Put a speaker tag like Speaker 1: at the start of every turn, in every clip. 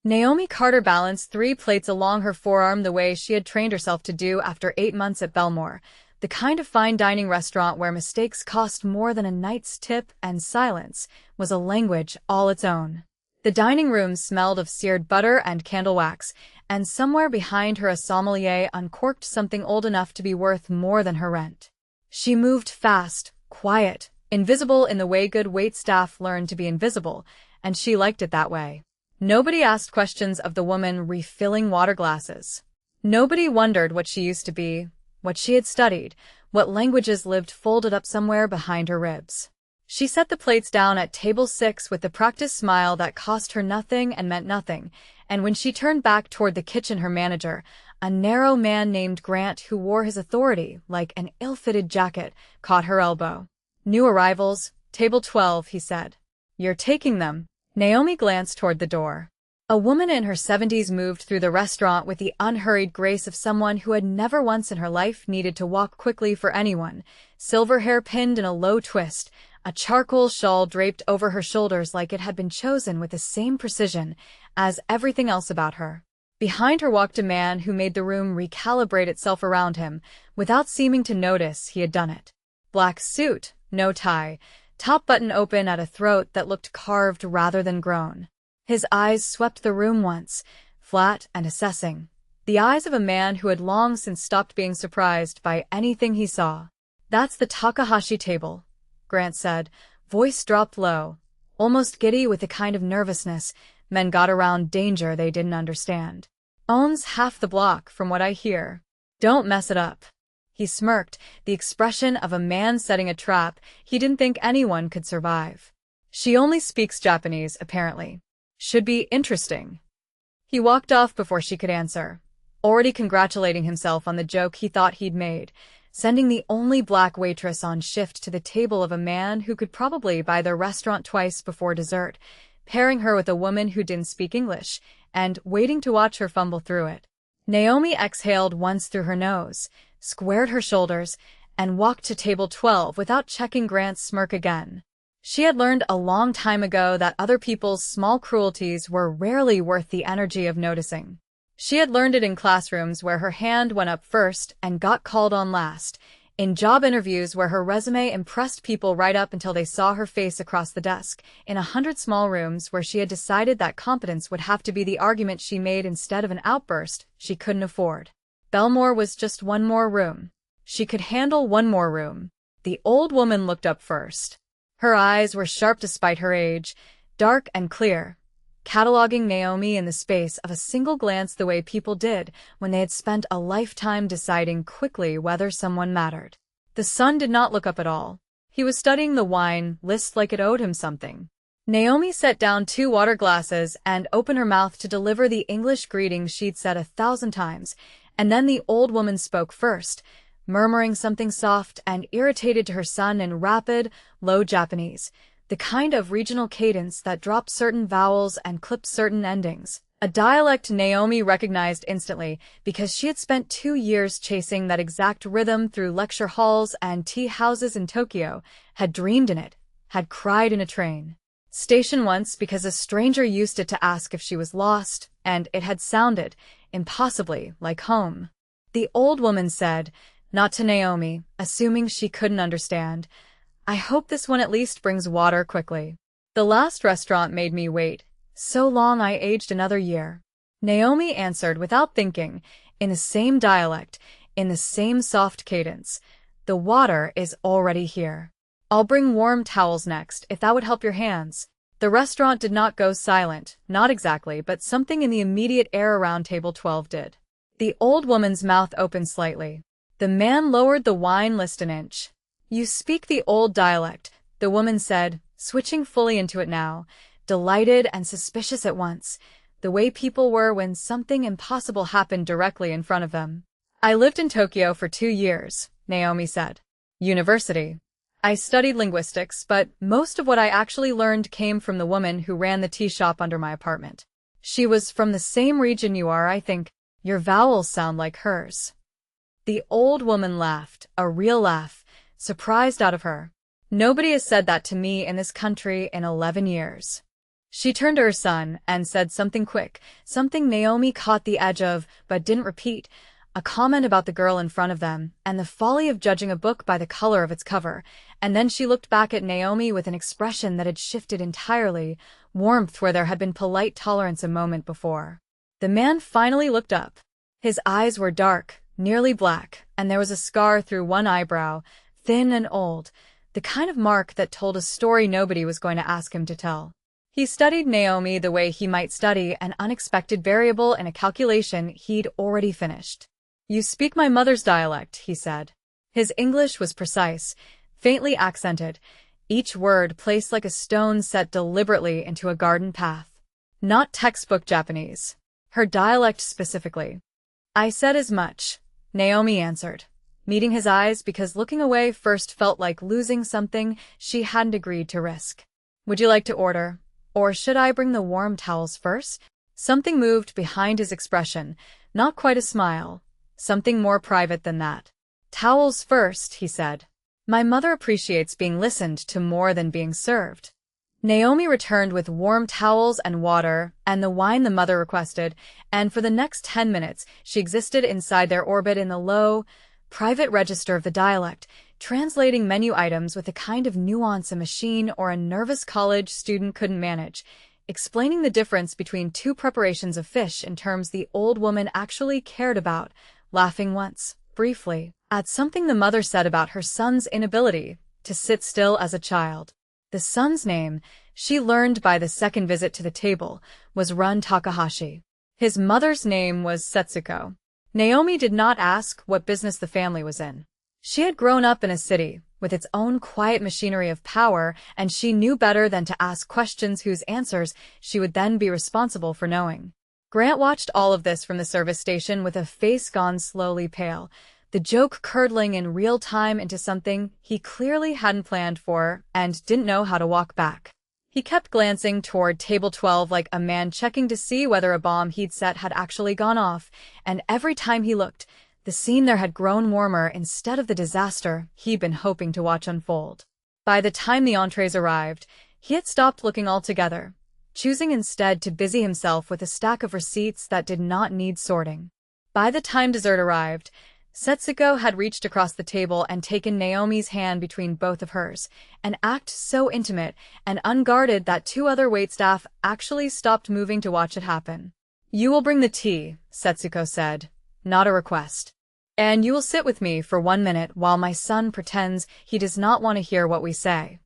Speaker 1: Naomi Carter balanced 3 plates along her forearm the way she had trained herself to do after 8 months at Belmore, the kind of fine dining restaurant where mistakes cost more than a night's tip and silence was a language all its own. The dining room smelled of seared butter and candle wax, and somewhere behind her a sommelier uncorked something old enough to be worth more than her rent. She moved fast, quiet, invisible in the way good waitstaff learn to be invisible, and she liked it that way. Nobody asked questions of the woman refilling water glasses. Nobody wondered what she used to be, what she had studied, what languages lived folded up somewhere behind her ribs. She set the plates down at table 6 with the practiced smile that cost her nothing and meant nothing, and when she turned back toward the kitchen her manager, a narrow man named Grant who wore his authority like an ill-fitted jacket, caught her elbow. "New arrivals, table 12, he said. "You're taking them." Naomi glanced toward the door. A woman in her 70s moved through the restaurant with the unhurried grace of someone who had never once in her life needed to walk quickly for anyone, silver hair pinned in a low twist, a charcoal shawl draped over her shoulders like it had been chosen with the same precision as everything else about her. Behind her walked a man who made the room recalibrate itself around him, without seeming to notice he had done it. Black suit, no tie, top button open at a throat that looked carved rather than grown. His eyes swept the room once, flat and assessing, the eyes of a man who had long since stopped being surprised by anything he saw. "That's the Takahashi table," Grant said, voice dropped low, almost giddy with the kind of nervousness men got around danger they didn't understand. "Owns half the block, from what I hear. Don't mess it up." He smirked, the expression of a man setting a trap he didn't think anyone could survive. "She only speaks Japanese, apparently. Should be interesting." He walked off before she could answer, already congratulating himself on the joke he thought he'd made, sending the only black waitress on shift to the table of a man who could probably buy their restaurant twice before dessert, pairing her with a woman who didn't speak English, and waiting to watch her fumble through it. Naomi exhaled once through her nose, squared her shoulders, and walked to table 12 without checking Grant's smirk again. She had learned a long time ago that other people's small cruelties were rarely worth the energy of noticing. She had learned it in classrooms where her hand went up first and got called on last, in job interviews where her resume impressed people right up until they saw her face across the desk, in 100 small rooms where she had decided that competence would have to be the argument she made instead of an outburst she couldn't afford. Belmore was just one more room. She could handle one more room. The old woman looked up first. Her eyes were sharp despite her age, dark and clear, cataloging Naomi in the space of a single glance the way people did when they had spent a lifetime deciding quickly whether someone mattered. The son did not look up at all. He was studying the wine list like it owed him something. Naomi set down 2 water glasses and opened her mouth to deliver the English greeting she'd said 1,000 times, and then the old woman spoke first, murmuring something soft and irritated to her son in rapid, low Japanese, the kind of regional cadence that dropped certain vowels and clipped certain endings. A dialect Naomi recognized instantly because she had spent 2 years chasing that exact rhythm through lecture halls and tea houses in Tokyo, had dreamed in it, had cried in a train station once because a stranger used it to ask if she was lost, and it had sounded, impossibly, like home. The old woman said, not to Naomi, assuming she couldn't understand, "I hope this one at least brings water quickly. The last restaurant made me wait so long I aged another year." Naomi answered without thinking, in the same dialect, in the same soft cadence, "The water is already here. I'll bring warm towels next, if that would help your hands." The restaurant did not go silent, not exactly, but something in the immediate air around table 12 did. The old woman's mouth opened slightly. The man lowered the wine list an inch. "You speak the old dialect," the woman said, switching fully into it now, delighted and suspicious at once, the way people were when something impossible happened directly in front of them. "I lived in Tokyo for 2 years, Naomi said. "University. I studied linguistics, but most of what I actually learned came from the woman who ran the tea shop under my apartment. She was from the same region you are, I think. Your vowels sound like hers." The old woman laughed, a real laugh, surprised out of her. "Nobody has said that to me in this country in 11 years. She turned to her son and said something quick, something Naomi caught the edge of but didn't repeat, a comment about the girl in front of them and the folly of judging a book by the color of its cover, and then she looked back at Naomi with an expression that had shifted entirely, warmth where there had been polite tolerance a moment before. The man finally looked up. His eyes were dark, nearly black, and there was a scar through one eyebrow, thin and old, the kind of mark that told a story nobody was going to ask him to tell. He studied Naomi the way he might study an unexpected variable in a calculation he'd already finished. "You speak my mother's dialect," he said. His English was precise, faintly accented, each word placed like a stone set deliberately into a garden path. Not textbook Japanese. Her dialect specifically. "I said as much," Naomi answered, meeting his eyes because looking away first felt like losing something she hadn't agreed to risk. "Would you like to order? Or should I bring the warm towels first?" Something moved behind his expression, not quite a smile. Something more private than that. "Towels first," he said. "My mother appreciates being listened to more than being served." Naomi returned with warm towels and water and the wine the mother requested, and for the next 10 minutes she existed inside their orbit in the low, private register of the dialect, translating menu items with a kind of nuance a machine or a nervous college student couldn't manage, explaining the difference between two preparations of fish in terms the old woman actually cared about, laughing once, briefly, at something the mother said about her son's inability to sit still as a child. The son's name, she learned by the second visit to the table, was Run Takahashi. His mother's name was Setsuko. Naomi did not ask what business the family was in. She had grown up in a city, with its own quiet machinery of power, and she knew better than to ask questions whose answers she would then be responsible for knowing. Grant watched all of this from the service station with a face gone slowly pale, the joke curdling in real time into something he clearly hadn't planned for and didn't know how to walk back. He kept glancing toward table 12 like a man checking to see whether a bomb he'd set had actually gone off, and every time he looked, the scene there had grown warmer instead of the disaster he'd been hoping to watch unfold. By the time the entrees arrived, he had stopped looking altogether, choosing instead to busy himself with a stack of receipts that did not need sorting. By the time dessert arrived, Setsuko had reached across the table and taken Naomi's hand between both of hers, an act so intimate and unguarded that two other waitstaff actually stopped moving to watch it happen. "You will bring the tea," Setsuko said, not a request. "And you will sit with me for 1 minute while my son pretends he does not want to hear what we say."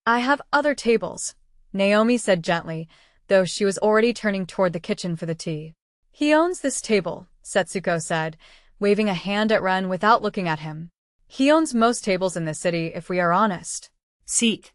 Speaker 1: "I have other tables," Naomi said gently, though she was already turning toward the kitchen for the tea. "He owns this table," Setsuko said, waving a hand at Ren without looking at him. "He owns most tables in this city, if we are honest."
Speaker 2: Seat.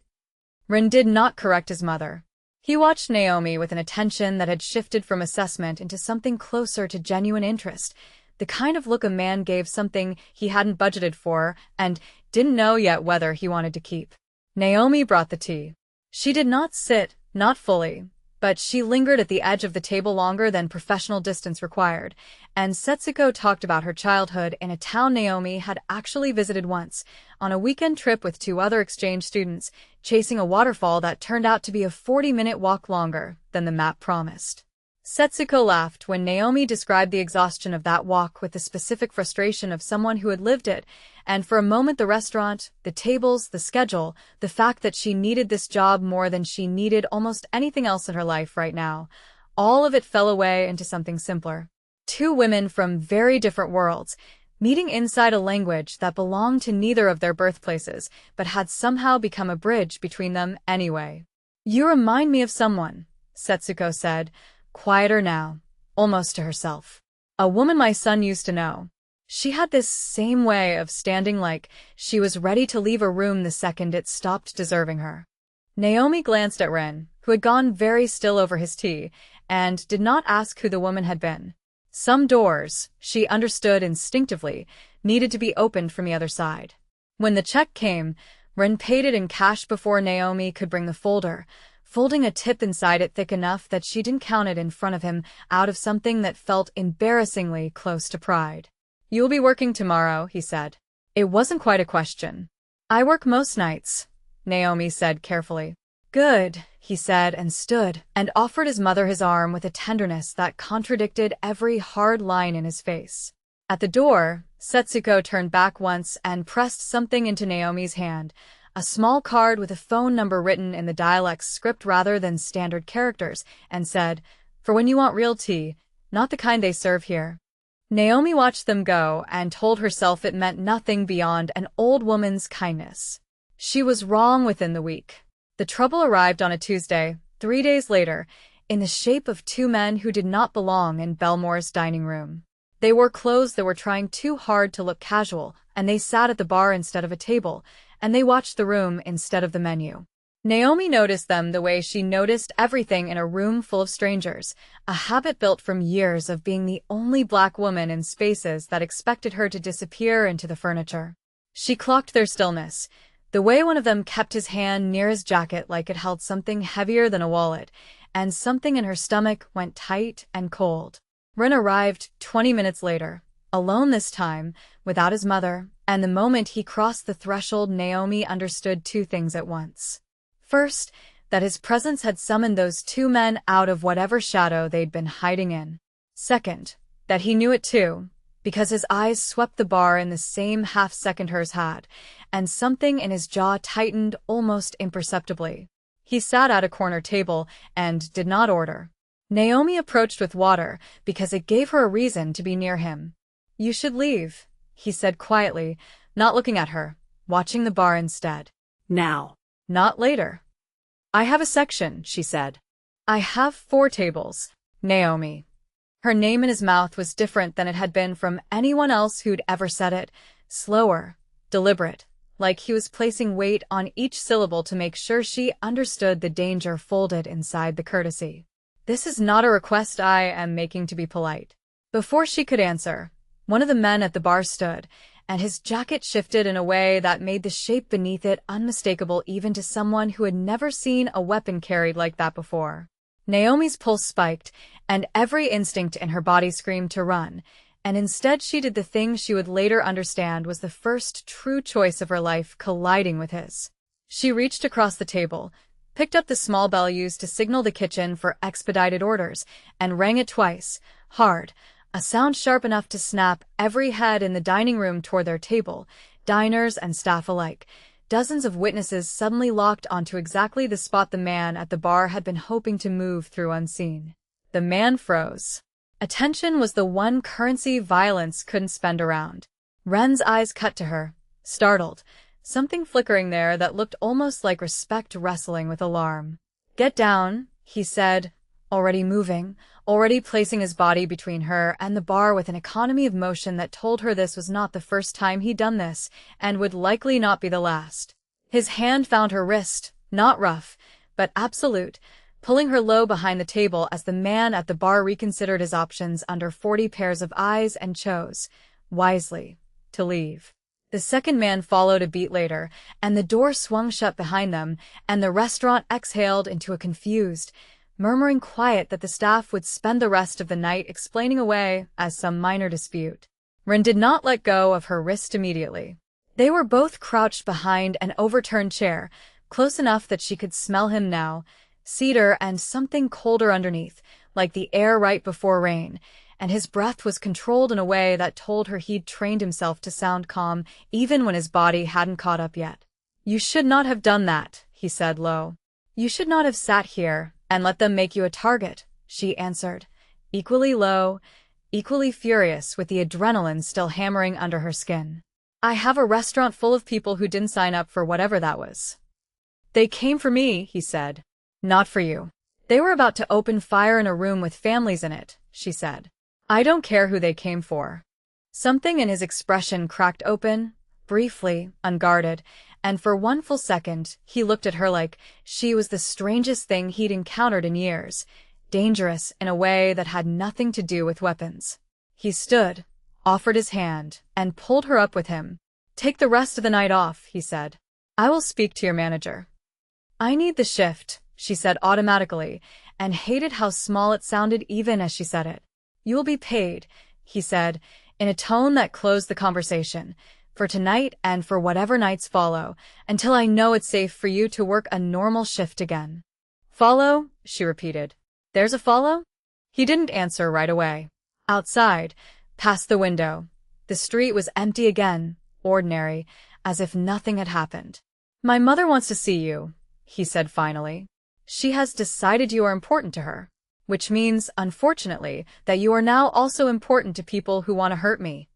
Speaker 1: Ren did not correct his mother. He watched Naomi with an attention that had shifted from assessment into something closer to genuine interest, the kind of look a man gave something he hadn't budgeted for and didn't know yet whether he wanted to keep. Naomi brought the tea. She did not sit, not fully, but she lingered at the edge of the table longer than professional distance required, and Setsuko talked about her childhood in a town Naomi had actually visited once, on a weekend trip with 2 other exchange students, chasing a waterfall that turned out to be a 40-minute walk longer than the map promised. Setsuko laughed when Naomi described the exhaustion of that walk with the specific frustration of someone who had lived it, and for a moment the restaurant, the tables, the schedule, the fact that she needed this job more than she needed almost anything else in her life right now, all of it fell away into something simpler. 2 women from very different worlds, meeting inside a language that belonged to neither of their birthplaces, but had somehow become a bridge between them anyway. "You remind me of someone," Setsuko said, quieter now, almost to herself. "A woman my son used to know. She had this same way of standing like she was ready to leave a room the second it stopped deserving her." Naomi glanced at Ren, who had gone very still over his tea, and did not ask who the woman had been. Some doors, she understood instinctively, needed to be opened from the other side. When the check came, Ren paid it in cash before Naomi could bring the folder, folding a tip inside it thick enough that she didn't count it in front of him out of something that felt embarrassingly close to pride. "You'll be working tomorrow," he said. It wasn't quite a question. "I work most nights," Naomi said carefully. "Good," he said, and stood and offered his mother his arm with a tenderness that contradicted every hard line in his face. At the door, Setsuko turned back once and pressed something into Naomi's hand, a small card with a phone number written in the Dialect script rather than standard characters, and said, "For when you want real tea, not the kind they serve here." Naomi watched them go and told herself it meant nothing beyond an old woman's kindness. She was wrong within the week. The trouble arrived on a Tuesday, 3 days later, in the shape of two men who did not belong in Belmore's dining room. They wore clothes that were trying too hard to look casual, and they sat at the bar instead of a table, and they watched the room instead of the menu. Naomi noticed them the way she noticed everything in a room full of strangers, a habit built from years of being the only black woman in spaces that expected her to disappear into the furniture. She clocked their stillness, the way one of them kept his hand near his jacket like it held something heavier than a wallet, and something in her stomach went tight and cold. Rin arrived 20 minutes later, alone this time, without his mother, and the moment he crossed the threshold, Naomi understood two things at once. First, that his presence had summoned those two men out of whatever shadow they'd been hiding in. Second, that he knew it too, because his eyes swept the bar in the same half-second hers had, and something in his jaw tightened almost imperceptibly. He sat at a corner table and did not order. Naomi approached with water because it gave her a reason to be near him. "You should leave," he said quietly, not looking at her, watching the bar instead.
Speaker 2: "Now."
Speaker 1: "Not later." "I have a section," she said. "I have 4 tables, Naomi." Her name in his mouth was different than it had been from anyone else who'd ever said it, slower, deliberate, like he was placing weight on each syllable to make sure she understood the danger folded inside the courtesy. "This is not a request I am making to be polite." Before she could answer, one of the men at the bar stood, and his jacket shifted in a way that made the shape beneath it unmistakable even to someone who had never seen a weapon carried like that before. Naomi's pulse spiked, and every instinct in her body screamed to run, and instead she did the thing she would later understand was the first true choice of her life colliding with his. She reached across the table, picked up the small bell used to signal the kitchen for expedited orders, and rang it twice, hard, a sound sharp enough to snap every head in the dining room toward their table, diners and staff alike. Dozens of witnesses suddenly locked onto exactly the spot the man at the bar had been hoping to move through unseen. The man froze. Attention was the one currency violence couldn't spend around. Ren's eyes cut to her, startled, something flickering there that looked almost like respect wrestling with alarm. "Get down," he said, already moving, already placing his body between her and the bar with an economy of motion that told her this was not the first time he'd done this, and would likely not be the last. His hand found her wrist, not rough, but absolute, pulling her low behind the table as the man at the bar reconsidered his options under 40 pairs of eyes and chose, wisely, to leave. The second man followed a beat later, and the door swung shut behind them, and the restaurant exhaled into a confused, murmuring quiet that the staff would spend the rest of the night explaining away as some minor dispute. Rin did not let go of her wrist immediately. They were both crouched behind an overturned chair, close enough that she could smell him now, cedar and something colder underneath, like the air right before rain, and his breath was controlled in a way that told her he'd trained himself to sound calm even when his body hadn't caught up yet. "You should not have done that," he said low. "You should not have sat here and let them make you a target," she answered, equally low, equally furious with the adrenaline still hammering under her skin. "I have a restaurant full of people who didn't sign up for whatever that was." "They came for me," he said. "Not for you." "They were about to open fire in a room with families in it," she said. "I don't care who they came for." Something in his expression cracked open, briefly, unguarded, and for one full second, he looked at her like she was the strangest thing he'd encountered in years, dangerous in a way that had nothing to do with weapons. He stood, offered his hand, and pulled her up with him. "Take the rest of the night off," he said. "I will speak to your manager." "I need the shift," she said automatically, and hated how small it sounded even as she said it. "You will be paid," he said, in a tone that closed the conversation, "for tonight and for whatever nights follow, until I know it's safe for you to work a normal shift again." Follow? She repeated. There's a follow? He didn't answer right away. Outside, past the window, the street was empty again, ordinary, as if nothing had happened. My mother wants to see you, he said finally. She has decided you are important to her. Which means, unfortunately, that you are now also important to people who want to hurt me.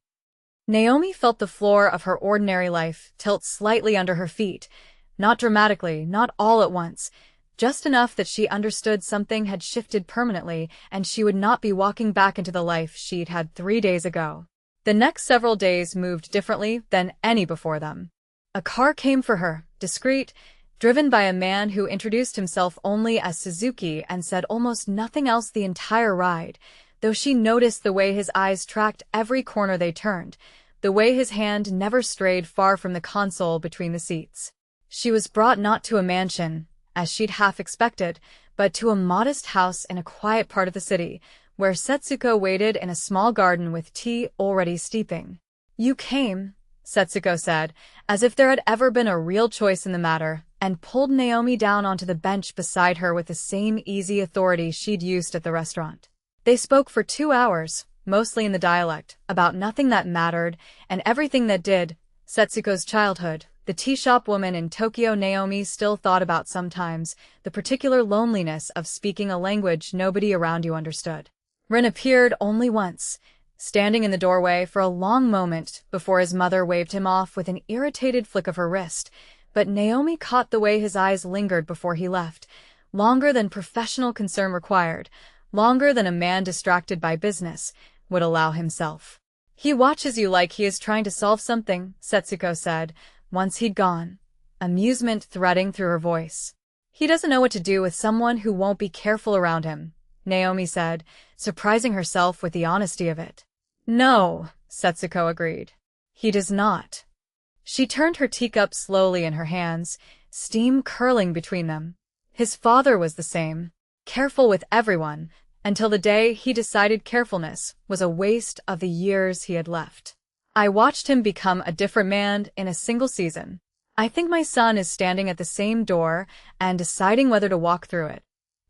Speaker 1: Naomi felt the floor of her ordinary life tilt slightly under her feet, not dramatically, not all at once, just enough that she understood something had shifted permanently and she would not be walking back into the life she'd had 3 days ago. The next several days moved differently than any before them. A car came for her, discreet, driven by a man who introduced himself only as Suzuki and said almost nothing else the entire ride, though she noticed the way his eyes tracked every corner they turned, the way his hand never strayed far from the console between the seats. She was brought not to a mansion, as she'd half expected, but to a modest house in a quiet part of the city, where Setsuko waited in a small garden with tea already steeping. You came, Setsuko said, as if there had ever been a real choice in the matter, and pulled Naomi down onto the bench beside her with the same easy authority she'd used at the restaurant. They spoke for 2 hours, mostly in the dialect, about nothing that mattered, and everything that did. Setsuko's childhood, the tea shop woman in Tokyo Naomi still thought about sometimes, the particular loneliness of speaking a language nobody around you understood. Rin appeared only once, standing in the doorway for a long moment before his mother waved him off with an irritated flick of her wrist, but Naomi caught the way his eyes lingered before he left, longer than professional concern required, longer than a man distracted by business would allow himself. He watches you like he is trying to solve something, Setsuko said, once he'd gone, amusement threading through her voice. He doesn't know what to do with someone who won't be careful around him, Naomi said, surprising herself with the honesty of it. No, Setsuko agreed. He does not. She turned her teacup slowly in her hands, steam curling between them. His father was the same, careful with everyone, until the day he decided carefulness was a waste of the years he had left. I watched him become a different man in a single season. I think my son is standing at the same door and deciding whether to walk through it.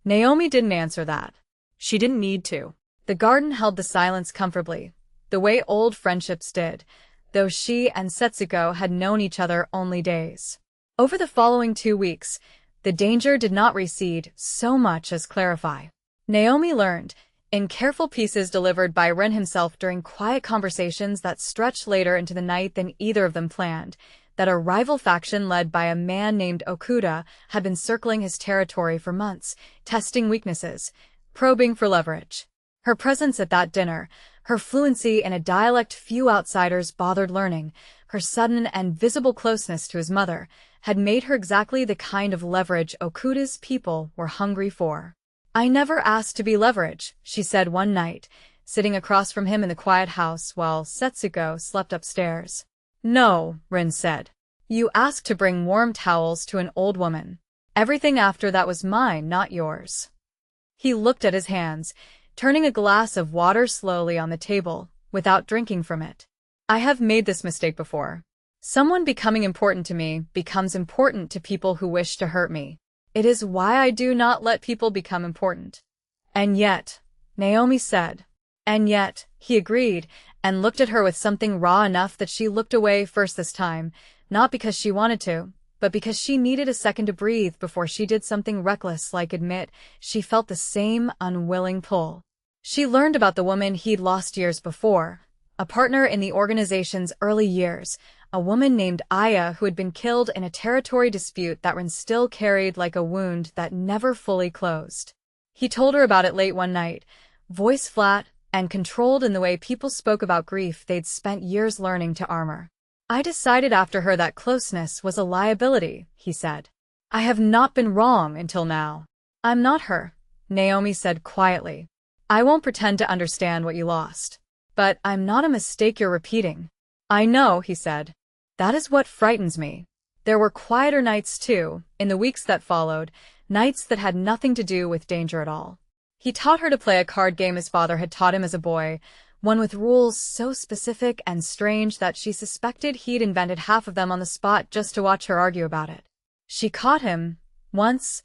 Speaker 1: Naomi didn't answer that. She didn't need to. The garden held the silence comfortably, the way old friendships did, though she and Setsuko had known each other only days. Over the following 2 weeks, the danger did not recede so much as clarify. Naomi learned, in careful pieces delivered by Rin himself during quiet conversations that stretched later into the night than either of them planned, that a rival faction led by a man named Okuda had been circling his territory for months, testing weaknesses, probing for leverage. Her presence at that dinner, her fluency in a dialect few outsiders bothered learning, her sudden and visible closeness to his mother, had made her exactly the kind of leverage Okuda's people were hungry for. I never asked to be leverage, she said one night, sitting across from him in the quiet house while Setsuko slept upstairs. No, Rin said. You asked to bring warm towels to an old woman. Everything after that was mine, not yours. He looked at his hands, turning a glass of water slowly on the table, without drinking from it. I have made this mistake before. Someone becoming important to me becomes important to people who wish to hurt me. It is why I do not let people become important. And yet, Naomi said. And yet, he agreed, and looked at her with something raw enough that she looked away first this time, not because she wanted to, but because she needed a second to breathe before she did something reckless like admit she felt the same unwilling pull. She learned about the woman he'd lost years before, a partner in the organization's early years, a woman named Aya who had been killed in a territory dispute that Rin still carried like a wound that never fully closed. He told her about it late one night, voice flat and controlled in the way people spoke about grief they'd spent years learning to armor. I decided after her that closeness was a liability, he said. I have not been wrong until now. I'm not her, Naomi said quietly. I won't pretend to understand what you lost. But I'm not a mistake you're repeating. I know, he said. That is what frightens me. There were quieter nights too, in the weeks that followed, nights that had nothing to do with danger at all. He taught her to play a card game his father had taught him as a boy, one with rules so specific and strange that she suspected he'd invented half of them on the spot just to watch her argue about it. She caught him, once,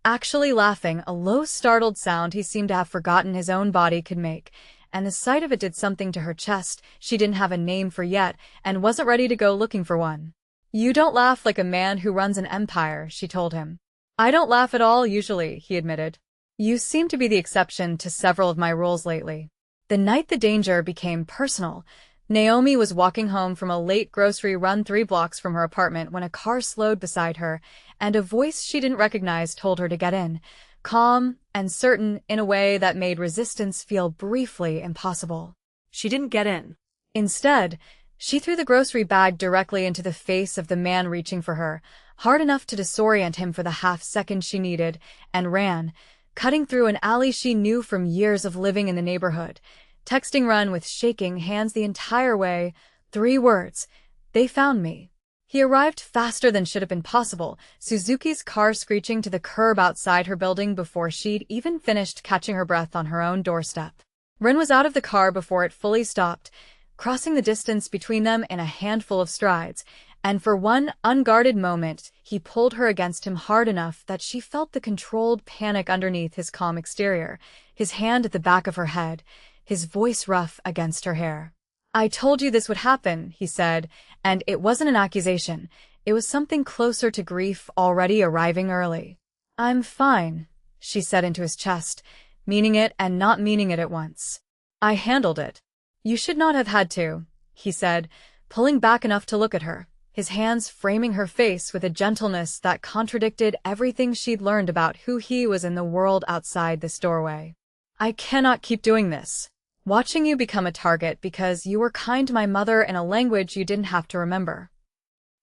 Speaker 1: actually laughing, a low, startled sound he seemed to have forgotten his own body could make, and the sight of it did something to her chest she didn't have a name for yet and wasn't ready to go looking for one. "You don't laugh like a man who runs an empire," she told him. "I don't laugh at all usually," he admitted. "You seem to be the exception to several of my rules lately." The night the danger became personal, Naomi was walking home from a late grocery run 3 blocks from her apartment when a car slowed beside her, and a voice she didn't recognize told her to get in, calm and certain in a way that made resistance feel briefly impossible. She didn't get in. Instead, she threw the grocery bag directly into the face of the man reaching for her, hard enough to disorient him for the half-second she needed, and ran, cutting through an alley she knew from years of living in the neighborhood, texting Run with shaking hands the entire way. 3 words. "They found me." He arrived faster than should have been possible, Suzuki's car screeching to the curb outside her building before she'd even finished catching her breath on her own doorstep. Rin was out of the car before it fully stopped, crossing the distance between them in a handful of strides, and for one unguarded moment he pulled her against him hard enough that she felt the controlled panic underneath his calm exterior, his hand at the back of her head, his voice rough against her hair. "I told you this would happen," he said, and it wasn't an accusation. It was something closer to grief already arriving early. "I'm fine," she said into his chest, meaning it and not meaning it at once. "I handled it." "You should not have had to," he said, pulling back enough to look at her, his hands framing her face with a gentleness that contradicted everything she'd learned about who he was in the world outside this doorway. "I cannot keep doing this. Watching you become a target because you were kind to my mother in a language you didn't have to remember.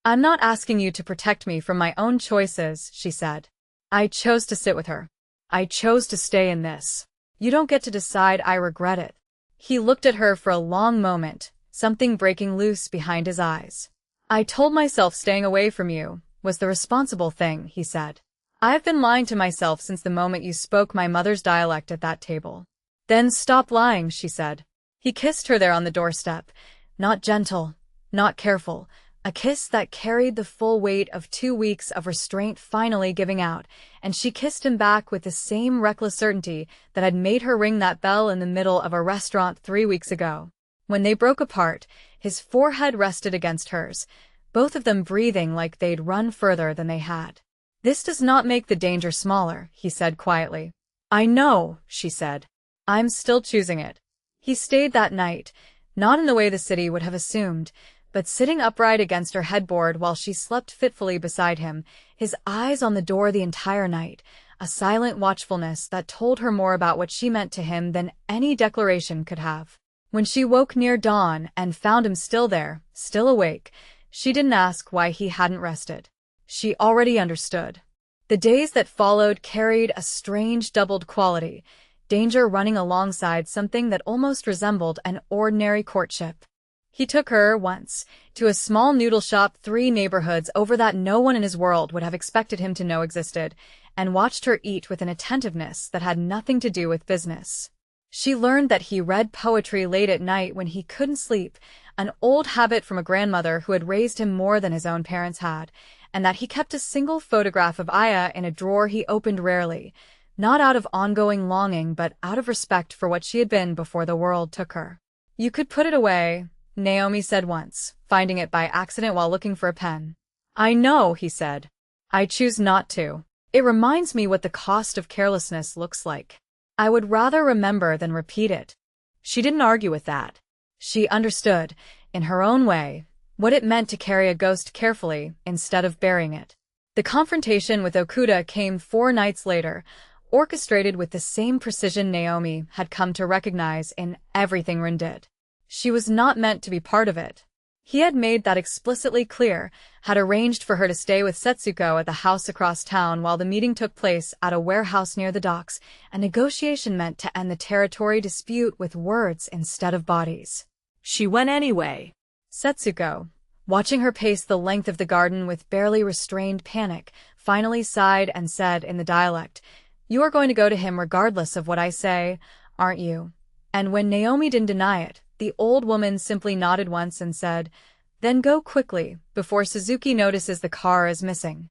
Speaker 1: I'm not asking you to protect me from my own choices," she said. "I chose to sit with her. I chose to stay in this. You don't get to decide. I regret it." He looked at her for a long moment, something breaking loose behind his eyes. "I told myself staying away from you was the responsible thing," he said. "I've been lying to myself since the moment you spoke my mother's dialect at that table." "Then stop lying," she said. He kissed her there on the doorstep, not gentle, not careful, a kiss that carried the full weight of 2 weeks of restraint finally giving out, and she kissed him back with the same reckless certainty that had made her ring that bell in the middle of a restaurant 3 weeks ago. When they broke apart, his forehead rested against hers, both of them breathing like they'd run further than they had. "This does not make the danger smaller," he said quietly. "I know," she said. "I'm still choosing it." He stayed that night, not in the way the city would have assumed, but sitting upright against her headboard while she slept fitfully beside him, his eyes on the door the entire night, a silent watchfulness that told her more about what she meant to him than any declaration could have. When she woke near dawn and found him still there, still awake, she didn't ask why he hadn't rested. She already understood. The days that followed carried a strange doubled quality, danger running alongside something that almost resembled an ordinary courtship. He took her, once, to a small noodle shop 3 neighborhoods over that no one in his world would have expected him to know existed, and watched her eat with an attentiveness that had nothing to do with business. She learned that he read poetry late at night when he couldn't sleep, an old habit from a grandmother who had raised him more than his own parents had, and that he kept a single photograph of Aya in a drawer he opened rarely, not out of ongoing longing but out of respect for what she had been before the world took her. "You could put it away," Naomi said once, finding it by accident while looking for a pen. "I know," he said. "I choose not to. It reminds me what the cost of carelessness looks like. I would rather remember than repeat it." She didn't argue with that. She understood, in her own way, what it meant to carry a ghost carefully instead of burying it. The confrontation with Okuda came 4 nights later, orchestrated with the same precision Naomi had come to recognize in everything Rin did. She was not meant to be part of it. He had made that explicitly clear, had arranged for her to stay with Setsuko at the house across town while the meeting took place at a warehouse near the docks, a negotiation meant to end the territory dispute with words instead of bodies. She went anyway. Setsuko, watching her pace the length of the garden with barely restrained panic, finally sighed and said in the dialect, "You are going to go to him regardless of what I say, aren't you?" And when Naomi didn't deny it, the old woman simply nodded once and said, "Then go quickly, before Suzuki notices the car is missing."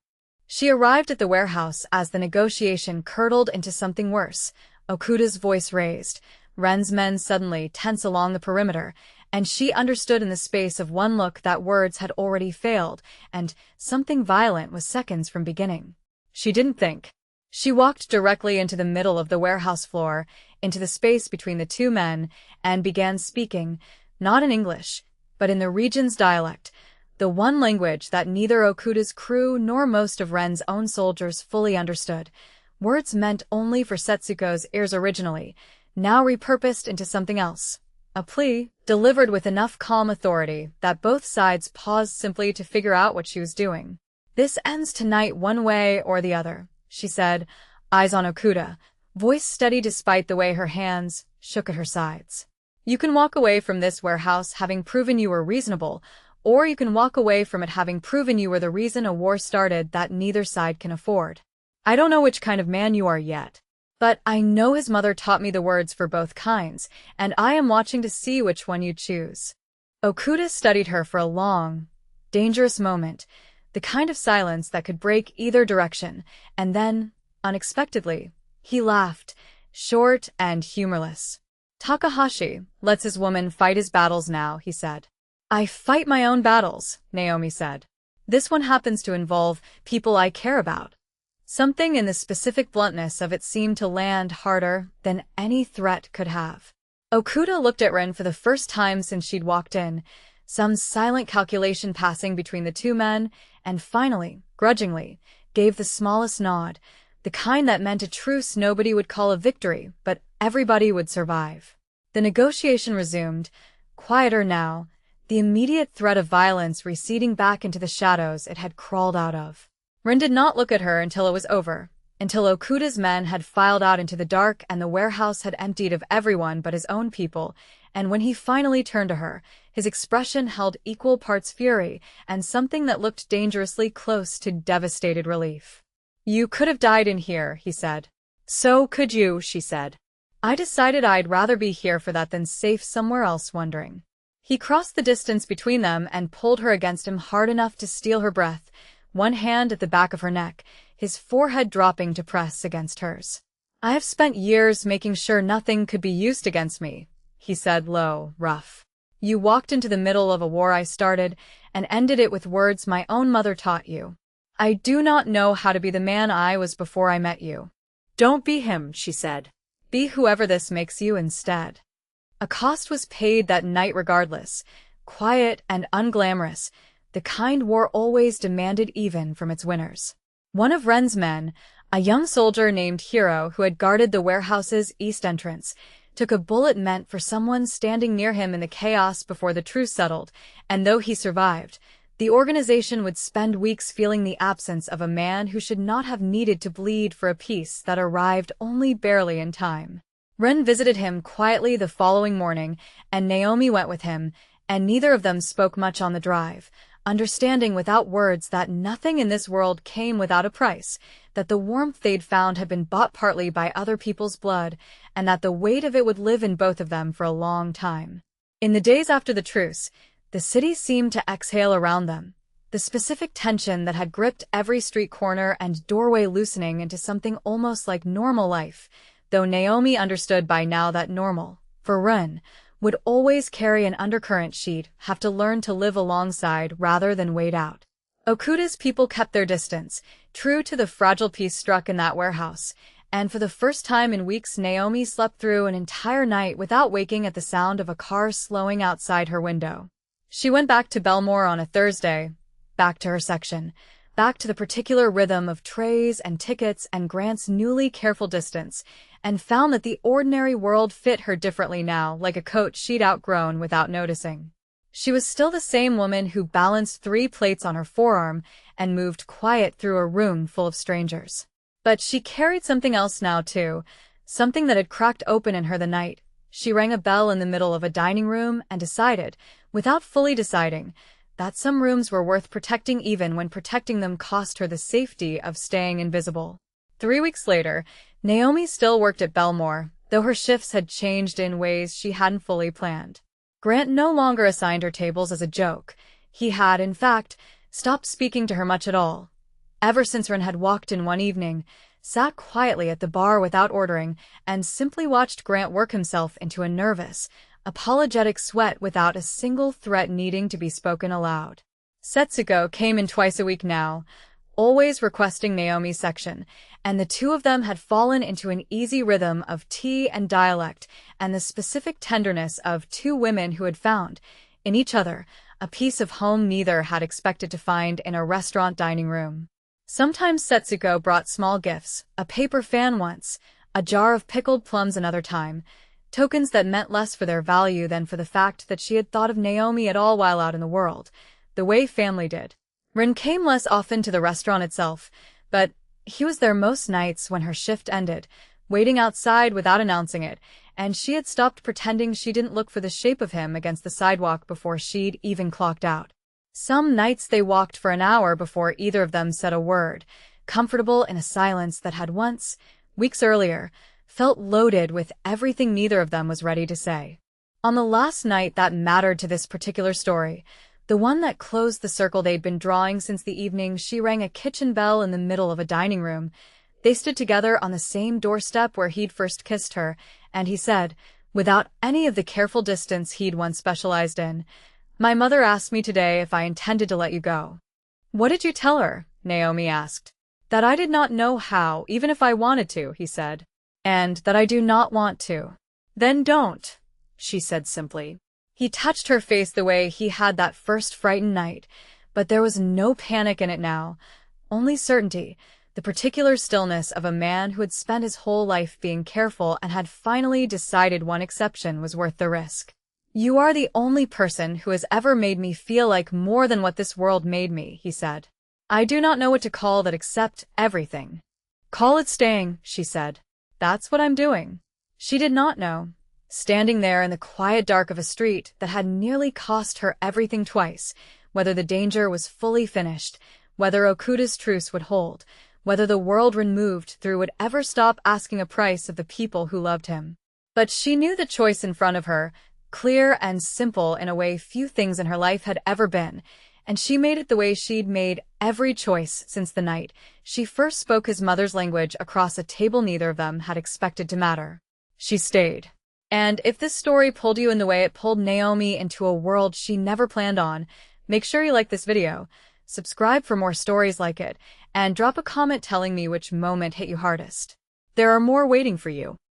Speaker 1: She arrived at the warehouse as the negotiation curdled into something worse. Okuda's voice raised. Ren's men suddenly tense along the perimeter, and she understood in the space of one look that words had already failed, and something violent was seconds from beginning. She didn't think. She walked directly into the middle of the warehouse floor, into the space between the two men, and began speaking, not in English, but in the region's dialect, the one language that neither Okuda's crew nor most of Ren's own soldiers fully understood. Words meant only for Setsuko's ears originally, now repurposed into something else. A plea, delivered with enough calm authority that both sides paused simply to figure out what she was doing. "This ends tonight one way or the other," she said, eyes on Okuda, voice steady despite the way her hands shook at her sides. "You can walk away from this warehouse having proven you were reasonable, or you can walk away from it having proven you were the reason a war started that neither side can afford. I don't know which kind of man you are yet, but I know his mother taught me the words for both kinds, and I am watching to see which one you choose." Okuda studied her for a long, dangerous moment, the kind of silence that could break either direction, and then, unexpectedly, he laughed, short and humorless. "Takahashi lets his woman fight his battles now," he said. "I fight my own battles," Naomi said. "This one happens to involve people I care about." Something in the specific bluntness of it seemed to land harder than any threat could have. Okuda looked at Ren for the first time since she'd walked in, some silent calculation passing between the two men, and finally, grudgingly, gave the smallest nod, the kind that meant a truce nobody would call a victory, but everybody would survive. The negotiation resumed, quieter now, the immediate threat of violence receding back into the shadows it had crawled out of. Ren did not look at her until it was over, until Okuda's men had filed out into the dark and the warehouse had emptied of everyone but his own people, and when he finally turned to her, his expression held equal parts fury and something that looked dangerously close to devastated relief. "You could have died in here," he said. "So could you," she said. "I decided I'd rather be here for that than safe somewhere else wondering." He crossed the distance between them and pulled her against him hard enough to steal her breath, one hand at the back of her neck, his forehead dropping to press against hers. "I have spent years making sure nothing could be used against me," he said low, rough. "You walked into the middle of a war I started and ended it with words my own mother taught you. I do not know how to be the man I was before I met you." "Don't be him," she said. "Be whoever this makes you instead." A cost was paid that night regardless, quiet and unglamorous, the kind war always demanded even from its winners. One of Ren's men, a young soldier named Hiro who had guarded the warehouse's east entrance, took a bullet meant for someone standing near him in the chaos before the truce settled, and though he survived, the organization would spend weeks feeling the absence of a man who should not have needed to bleed for a peace that arrived only barely in time. Ren visited him quietly the following morning, and Naomi went with him, and neither of them spoke much on the drive, understanding without words that nothing in this world came without a price, that the warmth they'd found had been bought partly by other people's blood, and that the weight of it would live in both of them for a long time. In the days after the truce, the city seemed to exhale around them, the specific tension that had gripped every street corner and doorway loosening into something almost like normal life, though Naomi understood by now that normal, for Ren, would always carry an undercurrent she'd have to learn to live alongside rather than wait out. Okuda's people kept their distance, true to the fragile peace struck in that warehouse, and for the first time in weeks Naomi slept through an entire night without waking at the sound of a car slowing outside her window. She went back to Belmore on a Thursday, back to her section, back to the particular rhythm of trays and tickets and Grant's newly careful distance, and found that the ordinary world fit her differently now, like a coat she'd outgrown without noticing. She was still the same woman who balanced 3 plates on her forearm and moved quiet through a room full of strangers. But she carried something else now, too, something that had cracked open in her the night. She rang a bell in the middle of a dining room and decided, without fully deciding, that some rooms were worth protecting even when protecting them cost her the safety of staying invisible. 3 weeks later, Naomi still worked at Belmore, though her shifts had changed in ways she hadn't fully planned. Grant no longer assigned her tables as a joke. He had, in fact, stopped speaking to her much at all. Ever since Rin had walked in one evening, sat quietly at the bar without ordering, and simply watched Grant work himself into a nervous, apologetic sweat without a single threat needing to be spoken aloud. Setsuko came in twice a week now, always requesting Naomi's section, and the two of them had fallen into an easy rhythm of tea and dialect and the specific tenderness of two women who had found, in each other, a piece of home neither had expected to find in a restaurant dining room. Sometimes Setsuko brought small gifts, a paper fan once, a jar of pickled plums another time, tokens that meant less for their value than for the fact that she had thought of Naomi at all while out in the world, the way family did. Rin came less often to the restaurant itself, but he was there most nights when her shift ended, waiting outside without announcing it, and she had stopped pretending she didn't look for the shape of him against the sidewalk before she'd even clocked out. Some nights they walked for an hour before either of them said a word, comfortable in a silence that had once, weeks earlier, felt loaded with everything neither of them was ready to say. On the last night that mattered to this particular story, the one that closed the circle they'd been drawing since the evening she rang a kitchen bell in the middle of a dining room. They stood together on the same doorstep where he'd first kissed her, and he said, without any of the careful distance he'd once specialized in, "My mother asked me today if I intended to let you go." "What did you tell her?" Naomi asked. "That I did not know how, even if I wanted to," he said. "And that I do not want to." "Then don't," she said simply. He touched her face the way he had that first frightened night, but there was no panic in it now, only certainty, the particular stillness of a man who had spent his whole life being careful and had finally decided one exception was worth the risk. "You are the only person who has ever made me feel like more than what this world made me," he said. "I do not know what to call that except everything." "Call it staying," she said. "That's what I'm doing." She did not know. Standing there in the quiet dark of a street that had nearly cost her everything twice, whether the danger was fully finished, whether Okuda's truce would hold, whether the world removed through would ever stop asking a price of the people who loved him. But she knew the choice in front of her, clear and simple in a way few things in her life had ever been, and she made it the way she'd made every choice since the night she first spoke his mother's language across a table neither of them had expected to matter. She stayed. And if this story pulled you in the way it pulled Naomi into a world she never planned on, make sure you like this video, subscribe for more stories like it, and drop a comment telling me which moment hit you hardest. There are more waiting for you.